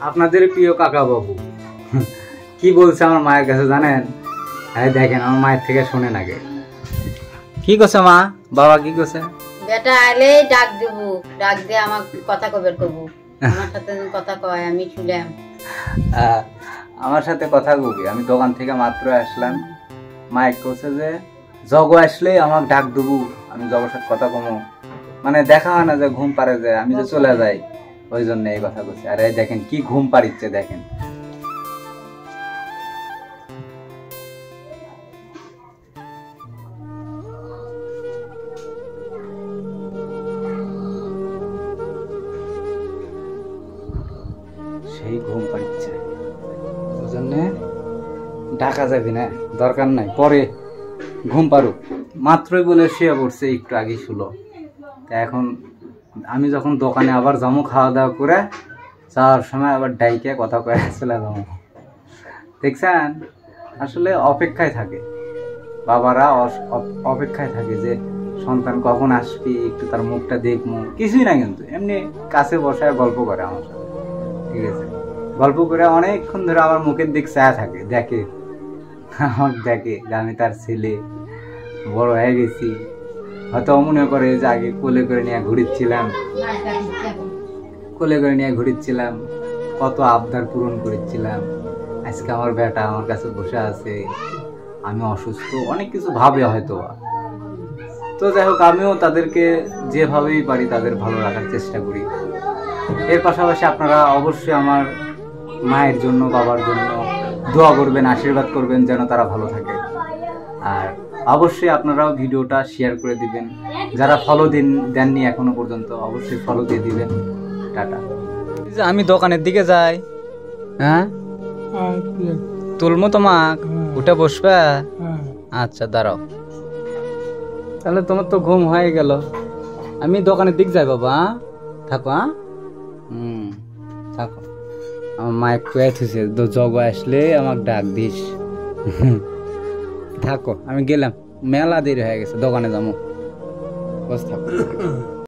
আপনাদের প্রিয় কাকা বাবু কি বলছে আমার মায়ের কাছে জানেন? হ্যাঁ দেখেন, আমার মায়ের থেকে শুনেন আগে। কি করছে মা? বাবা কি করছে? বেটা আইলে ডাক দিব, ডাক দিয়ে আমার কথা কবের করবো, আমার সাথে কথা কয়, আমি শুনলাম। আমার সাথে কথা কবি, আমি দোকান থেকে মাত্র আসলাম। মাইক করছে যে জগ আসলে আমাকে ডাক দেবো, আমি জগের সাথে কথা কমো, মানে দেখা হয় না যে ঘুম পারে যে আমি যে চলে যাই, ওই জন্য এই কথা বলছি। আর এই দেখেন কি ঘুম পাড়িচ্ছে দেখেন। সেই ঘুম পাড়িচ্ছে, ওই জন্য ডাকা যাবে না, দরকার নাই, পরে ঘুম পারুক। মাত্রই বলে শুয়ে পড়ছে, একটু আগে শুলো। তা এখন আমি যখন দোকানে আবার যাবো খাওয়া দাওয়া করে, যাওয়ার সময় আবার ডাইকে কথা কয়ে চলে যাবো। দেখছেন, আসলে অপেক্ষায় থাকে, বাবারা অপেক্ষায় থাকে যে সন্তান কখন আসবি, একটু তার মুখটা দেখবো, কিছুই না কিন্তু এমনি কাছে বসায় গল্প করে আমার সাথে। ঠিক আছে, গল্প করে অনেকক্ষণ ধরে আমার মুখের দিক চায়া থাকে, দেখে আমার, দেখে যে আমি তার ছেলে, বড় হয়ে গেছি। হয়তো মনে করে যে আগে কোলে করে নিয়ে ঘুরিচ্ছিলাম, কত আবদার পূরণ করেছিলাম। আজকে আমার বেটা আমার কাছে বসে আছে, আমি অসুস্থ, অনেক কিছু ভাবে হয়তো। তো যাই হোক, আমিও তাদেরকে যেভাবেই পারি তাদের ভালো রাখার চেষ্টা করি। এর পাশাপাশি আপনারা অবশ্যই আমার মায়ের জন্য, বাবার জন্য দোয়া করবেন, আশীর্বাদ করবেন যেন তারা ভালো থাকে। আর অবশ্যই আপনারাও ভিডিওটা শেয়ার করে দিবেন, যারা ফলো দেননি এখনো পর্যন্ত অবশ্যই ফলো দিয়ে দিবেন। টাটা। আমি দোকানের দিকে যাই, হ্যাঁ তুলমো তোমাক, উঠে বসবে? আচ্ছা দাঁড়াও, তাহলে তোমার তো ঘুম হয়ে গেল, আমি দোকানের দিক যাই বাবা। থাকো, হ্যাঁ থাকো। আমার মা একটু এসেছে, জগ আসলে আমাকে ডাক দিস। থাকো, আমি গেলাম, মেলা দেরি হয়ে গেছে, দোকানে যাবো, বস থাকো।